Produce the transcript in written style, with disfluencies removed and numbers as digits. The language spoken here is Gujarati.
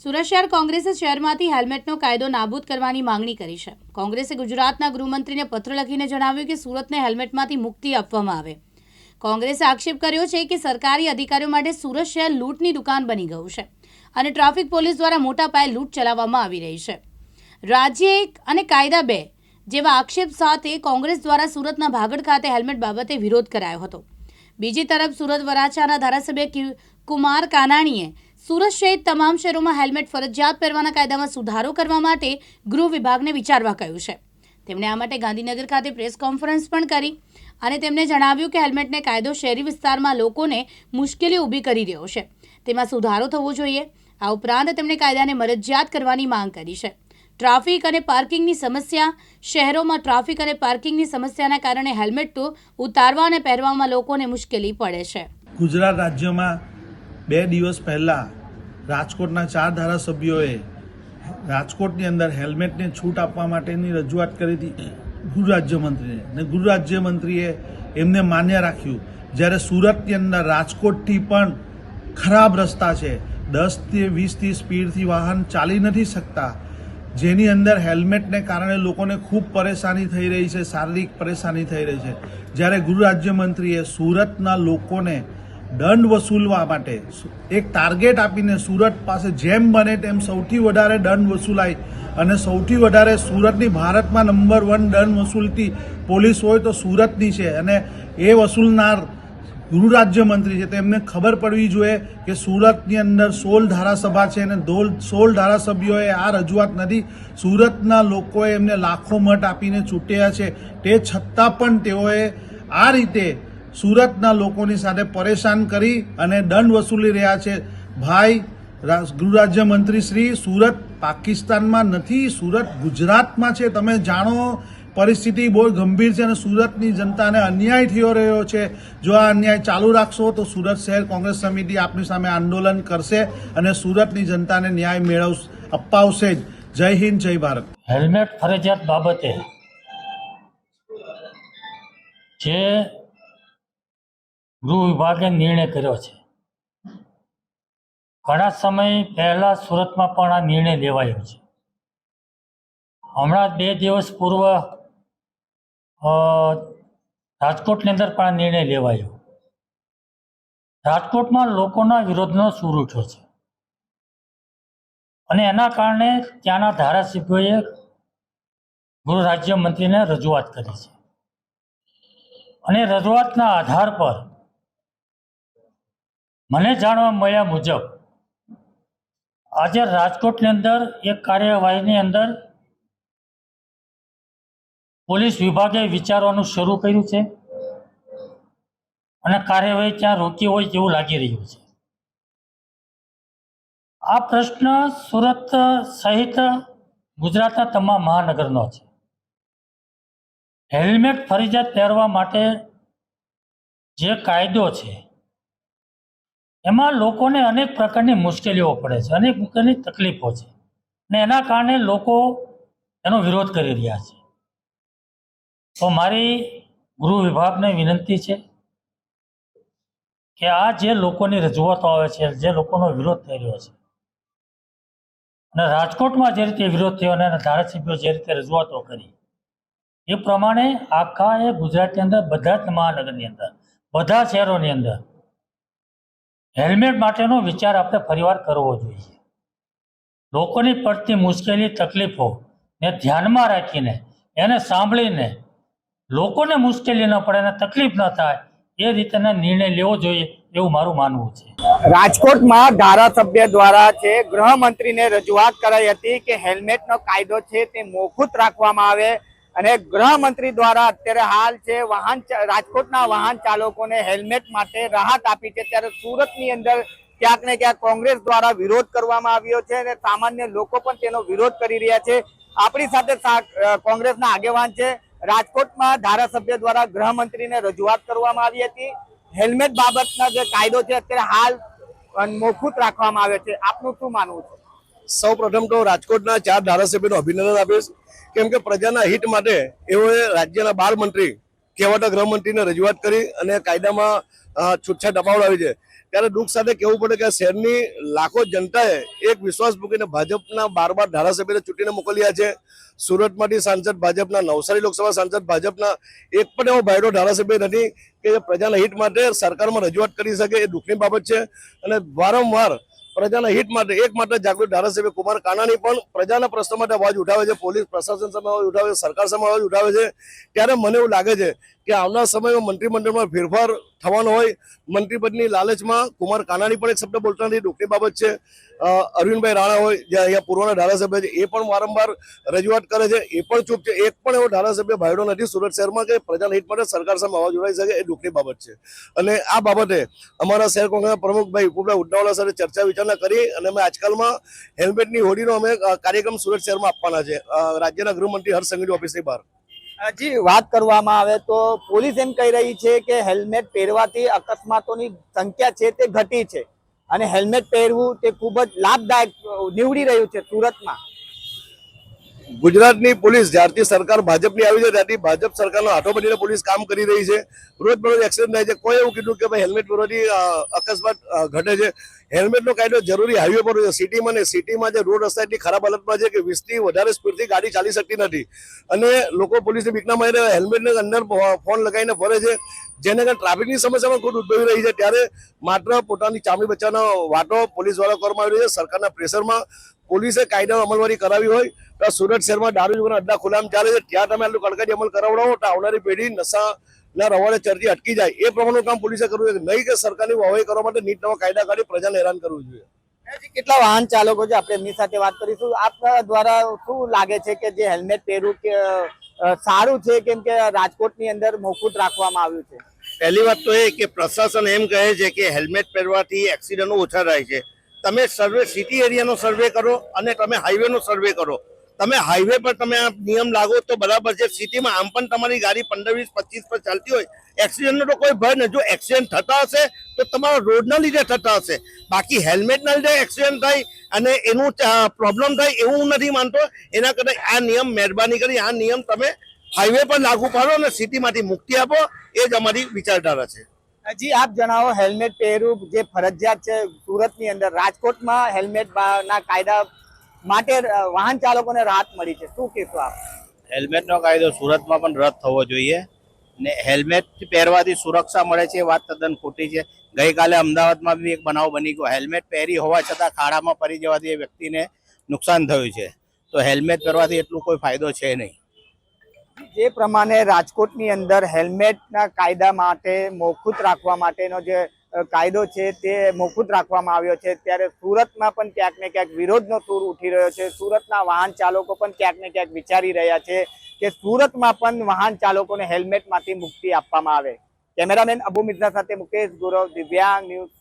સુરત શહેર કોંગ્રેસે શહેરમાંથી હેલ્મેટનો કાયદો નાબૂદ કરવાની માંગણી કરી છે। કોંગ્રેસે ગુજરાતના ગૃહમંત્રીને પત્ર લખીને જણાવ્યું કે સુરતને હેલ્મેટમાંથી મુક્તિ આપવામાં આવે। કોંગ્રેસે આક્ષેપ કર્યો છે કે સરકારી અધિકારીઓ માટે સુરત શહેર લૂંટની દુકાન બની ગયું છે અને ટ્રાફિક પોલીસ દ્વારા મોટા પાયે લૂંટ ચલાવવામાં આવી રહી છે। રાજ્ય એક અને કાયદા બે જેવા આક્ષેપ સાથે કોંગ્રેસ દ્વારા સુરતના ભાગડ ખાતે હેલ્મેટ બાબતે વિરોધ કરાયો હતો। બીજી તરફ સુરત વરાછાના ધારાસભ્ય કુમાર કાનાણીએ સુરત સહિત તમામ શહેરોમાં હેલ્મેટ ફરજિયાત પહેરવાના કાયદામાં સુધારો કરવા માટે ગૃહ વિભાગને વિચારવા કહ્યું છે। તેમણે આ માટે ગાંધીનગર ખાતે પ્રેસ કોન્ફરન્સ પણ કરી અને તેમણે જણાવ્યું કે હેલ્મેટને કાયદો શહેરી વિસ્તારમાં લોકોને મુશ્કેલી ઊભી કરી રહ્યો છે, તેમાં સુધારો થવો જોઈએ। આ ઉપરાંત તેમણે કાયદાને મરજિયાત કરવાની માંગ કરી છે। ટ્રાફિક અને પાર્કિંગની સમસ્યા શહેરોમાં ટ્રાફિક અને પાર્કિંગની સમસ્યાના કારણે હેલ્મેટ તો ઉતારવા અને પહેરવામાં લોકોને મુશ્કેલી પડે છે। ગુજરાત રાજ્યમાં 2 દિવસ પહેલા રાજકોટના 4 ધારાસભ્યોએ રાજકોટની અંદર હેલ્મેટને છૂટ આપવા માટેની રજૂઆત કરી હતી ગૃહ રાજ્યમંત્રીને, અને ગૃહ રાજ્યમંત્રીએ એમને માન્ય રાખ્યું। જ્યારે સુરતની અંદર રાજકોટથી પણ ખરાબ રસ્તા છે, 10 થી 20 સ્પીડથી વાહન ચાલી નથી શકતા, જેની અંદર હેલ્મેટને કારણે લોકોને ખૂબ પરેશાની થઈ રહી છે, શારીરિક પરેશાની થઈ રહી છે। જ્યારે ગૃહ રાજ્યમંત્રીએ સુરતના લોકોને દંડ વસૂલવા માટે એક ટાર્ગેટ આપીને સુરત પાસે જેમ બને તેમ સૌથી વધારે દંડ વસૂલાય અને સૌથી વધારે સુરતની ભારતમાં નંબર 1 દંડ વસૂલતી પોલીસ હોય તો સુરતની છે, અને એ વસૂલનાર ગૃહ રાજ્યમંત્રી છે। તેમને ખબર પડવી જોઈએ કે સુરતની અંદર 16 ધારાસભા છે અને 16 ધારાસભ્યોએ આ રજૂઆત નથી, સુરતના લોકોએ એમને લાખો મત આપીને ચૂંટ્યા છે, તે છતાં પણ તેઓએ આ રીતે સુરતના લોકોની સાથે પરેશાન કરી અને દંડ વસૂલી રહ્યા છે। ભાઈ ગૃહ રાજ્યમંત્રી શ્રી, સુરત પાકિસ્તાનમાં નથી, સુરત ગુજરાતમાં છે। તમે જાણો પરિસ્થિતિ બહુ ગંભીર છે અને સુરતની જનતાને અન્યાય થઈ રહ્યો છે। જો આ અન્યાય ચાલુ રાખશો તો સુરત શહેર કોંગ્રેસ સમિતિ આપની સામે આંદોલન કરશે અને સુરતની જનતાને ન્યાય અપાવશે જ। જય હિન્દ, જય ભારત। હેલ્મેટ ફરજિયાત બાબતે જે ગૃહ વિભાગે નિર્ણય કર્યો છે, ઘણા સમય પહેલાં સુરતમાં પણ આ નિર્ણય લેવાયો છે। હમણાં 2 દિવસ પૂર્વ રાજકોટની અંદર પણ આ નિર્ણય લેવાયો। રાજકોટમાં લોકોના વિરોધનો સૂર ઉઠ્યો છે અને એના કારણે ત્યાંના ધારાસભ્યોએ ગૃહ રાજ્યમંત્રીને રજૂઆત કરી છે અને રજૂઆતના આધાર પર મને જાણવા મળ્યા મુજબ આજે રાજકોટની અંદર એક કાર્યવાહીની અંદર પોલીસ વિભાગે વિચારવાનું શરૂ કર્યું છે અને કાર્યવાહી ત્યાં રોકી હોય તેવું લાગી રહ્યું છે। આ પ્રશ્ન સુરત સહિત ગુજરાતના તમામ મહાનગરનો છે। હેલ્મેટ ફરજિયાત પહેરવા માટે જે કાયદો છે એમાં લોકોને અનેક પ્રકારની મુશ્કેલીઓ પડે છે, અનેક પ્રકારની તકલીફો છે અને એના કારણે લોકો એનો વિરોધ કરી રહ્યા છે। તો મારી ગૃહ વિભાગને વિનંતી છે કે આ જે લોકોની રજૂઆતો આવે છે, જે લોકોનો વિરોધ થઈ રહ્યો છે અને રાજકોટમાં જે રીતે વિરોધ થયો અને ધારાસભ્યો જે રીતે રજૂઆતો કરી એ પ્રમાણે આખા એ ગુજરાતની અંદર બધા જ મહાનગરની અંદર બધા શહેરોની અંદર હેલ્મેટ માટેનો વિચાર આપણે ફરીવાર કરવો જોઈએ। લોકોની પડતી મુશ્કેલી તકલીફોને ધ્યાનમાં રાખીને એને સાંભળીને લોકોને મુશ્કેલી ન પડે અને તકલીફ ન થાય એ રીતેનો નિર્ણય લેવો જોઈએ એવું મારું માનવું છે। રાજકોટમાં ધારાસભ્ય દ્વારા છે ગૃહમંત્રીને રજૂઆત કરાઈ હતી કે હેલ્મેટનો કાયદો છે તે મોકૂફ રાખવામાં આવે અને ગૃહમંત્રી દ્વારા અત્યારે હાલ છે રાજકોટના વાહન ચાલકોને હેલ્મેટ માટે રાહત આપી છે, ત્યારે સુરતની અંદર ક્યાંક ને ક્યાંક કોંગ્રેસ દ્વારા વિરોધ કરવામાં આવ્યો છે અને સામાન્ય લોકો પણ તેનો વિરોધ કરી રહ્યા છે। આપણી સાથે કોંગ્રેસના આગેવાન છે। રાજકોટમાં ધારાસભ્ય દ્વારા ગૃહમંત્રીને રજૂઆત કરવામાં આવી હતી, હેલ્મેટ બાબતના જે કાયદો છે અત્યારે હાલ મોકૂફ રાખવામાં આવ્યો છે, આપનું શું માનવું છે? સૌ પ્રથમ તો રાજકોટના 4 ધારાસભ્યોને અભિનંદન આપીશ, કેમ કે પ્રજાના હિત માટે એઓએ રાજ્યના 12 મંત્રી કહેવાતા ગૃહમંત્રીને રજૂઆત કરી અને કાયદામાં છૂટછાટ અપાવડાવી છે। ત્યારે દુઃખ સાથે કહેવું પડે કે શહેરની લાખો જનતાએ એક વિશ્વાસ મૂકીને ભાજપના 12 ધારાસભ્યને ચૂંટીને મોકલ્યા છે. સુરતમાંથી સાંસદ ભાજપના, નવસારી લોકસભા સાંસદ ભાજપના, એક પણ એવો ભાઈડો ધારાસભ્ય નથી કે જે પ્રજાના હિત માટે સરકારમાં રજૂઆત કરી શકે. એ દુઃખની બાબત છે. અને વારંવાર પ્રજાના હિત માટે એકમાત્ર જાગૃત ધારાસભ્ય કુમાર કાનાણી પણ પ્રજાના પ્રશ્નો માટે અવાજ ઉઠાવે છે, પોલીસ પ્રશાસન સામે અવાજ ઉઠાવે છે, સરકાર સામે અવાજ ઉઠાવે છે. ત્યારે મને એવું લાગે છે કે આવનાર સમયમાં મંત્રીમંડળમાં ફેરફાર થવાનો હોય. મંત્રીપદની લાલચમાં કુમાર કાનાણી પણ એક શબ્દ બોલતા નથી, દુઃખની બાબત છે. અરવિંદભાઈ રાણા હોય, જે અહીંયા પૂર્વના ધારાસભ્ય છે, એ પણ વારંવાર રજૂઆત કરે છે, એ પણ ચૂપ છે. એક પણ એવો ધારાસભ્ય ભાઈડો નથી સુરત શહેરમાં કે પ્રજાના હિત માટે સરકાર સામે અવાજ ઉઠાવી શકે. એ દુઃખની બાબત છે. અને આ બાબતે અમારા શહેર કોંગ્રેસના પ્રમુખભાઈ ઉપભાઈ ઉડનાવાલા સાથે ચર્ચા વિચારણા કરી અને અમે આજકાલમાં હેલ્મેટની હોડીનો અમે કાર્યક્રમ સુરત શહેરમાં આપવાના છે, રાજ્યના ગૃહમંત્રી હર્ષ સંઘવી ઓફિસની બહાર. હજી વાત કરવામાં આવે તો પોલીસ એમ કહી રહી છે કે હેલ્મેટ પહેરવાથી અકસ્માતોની સંખ્યા છે તે ઘટી છે અને હેલ્મેટ પહેરવું તે ખૂબ જ લાભદાયક નીવડી રહ્યું છે સુરતમાં. ગુજરાતની પોલીસ જ્યારથી સરકાર ભાજપની આવી છે ત્યારથી ભાજપ સરકારનો હાથો બનીને પોલીસ કામ કરી રહી છે. રોજબરોજ એક્સિડન્ટ થાય છે. કોઈ એવું કીધું કે ભાઈ હેલ્મેટ પહેરવાથી અકસ્માત ઘટે છે? હેલ્મેટનો કાયદો જરૂરી હાઈવે પર છે. સિટીમાં ને સિટીમાં જે રોડ રસ્તા એટલી ખરાબ હાલતમાં છે કે 20થી વધારે સ્પીડથી ગાડી ચાલી શકતી નથી અને લોકો પોલીસની બીકના મારે હેલ્મેટને અંદર ફોન લગાવીને ફરે છે, જેને કારણે ટ્રાફિકની સમસ્યામાં ખુદ ઉદ્ભવી રહી છે. ત્યારે માત્ર પોતાની ચામડી બચાવવાનો વાતો પોલીસ દ્વારા કરવામાં આવી રહી છે. સરકારના પ્રેશરમાં પોલીસે કાયદાનો અમલવારી કરાવી હોય તો સુરત શહેરમાં દારૂ જુગારના અડ્ડા ખુલ્લામાં ચાલે છે, ત્યાં તમે આટલું કડકાઈ અમલ કરાવડાવો તો આવનારી પેઢી નશાના રવાડે ચડતી અટકી જાય. એ પ્રમાણનું કામ પોલીસે કરવું જોઈએ, નહીં કે સરકારની વાહવાઈ કરવા માટે નીટ નવા કાયદા કાઢી પ્રજાને હેરાન કરવું જોઈએ. કેટલા વાહન ચાલકો છે આપણે એમની સાથે વાત કરીશું. આપ દ્વારા શું લાગે છે કે જે હેલ્મેટ પહેરવું કે સારું છે, કેમ કે રાજકોટની અંદર મોકૂફ રાખવામાં આવ્યું છે? પહેલી વાત તો એ કે પ્રશાસન એમ કહે છે કે હેલ્મેટ પહેરવાથી એક્સિડન્ટો ઓછા થાય છે. તમે સર્વે સિટી એરિયાનો સર્વે કરો અને તમે હાઈવેનો સર્વે કરો. તમે હાઈવે પર તમે આ નિયમ લાગો તો બરાબર છે. સિટીમાં આમ પણ તમારી ગાડી 15, 20, 25 પર ચાલતી હોય, એક્સિડન્ટનો તો કોઈ ભય નહીં. જો એક્સિડન્ટ થતા હશે તો તમારા રોડના લીધે થતા હશે, બાકી હેલ્મેટના લીધે એક્સિડન્ટ થાય અને એનું પ્રોબ્લેમ થાય એવું હું નથી માનતો. એના કરતાં આ નિયમ મહેરબાની કરી આ નિયમ તમે હાઈવે પર લાગુ પાડો અને સિટીમાંથી મુક્તિ આપો, એ જ અમારી વિચારધારા છે. હજી આપ જણાવો, હેલ્મેટ પહેરવું જે ફરજિયાત છે સુરતની અંદર, રાજકોટમાં હેલ્મેટ ના કાયદા માટે વાહન ચાલકોને રાહત મળી છે, શું કહેશો આપ? હેલ્મેટનો કાયદો સુરતમાં પણ રદ થવો જોઈએ ને હેલ્મેટ પહેરવાથી સુરક્ષા મળે છે એ વાત તદ્દન ખોટી છે. ગઈકાલે અમદાવાદમાં બી એક બનાવ બની ગયો. હેલ્મેટ પહેરી હોવા છતાં ખાડામાં પડી જવાથી એ વ્યક્તિને નુકસાન થયું છે. તો હેલ્મેટ પહેરવાથી એટલું કોઈ ફાયદો છે નહીં. જે પ્રમાણે રાજકોટની અંદર હેલ્મેટના કાયદા માટે મોકૂફ રાખવા માટેનો જે કાયદો છે તે મોકૂફ રાખવામાં આવ્યો છે, ત્યારે સુરતમાં પણ ક્યાંક ને ક્યાંક વિરોધનો સૂર ઉઠી રહ્યો છે. સુરતના વાહન ચાલકો પણ ક્યાંક ને ક્યાંક વિચારી રહ્યા છે કે સુરતમાં પણ વાહન ચાલકોને હેલ્મેટમાંથી મુક્તિ આપવામાં આવે. કેમેરામેન અબુ મિર્ઝા સાથે મુકેશ ગૌરવ, દિવ્યાંગ ન્યૂઝ.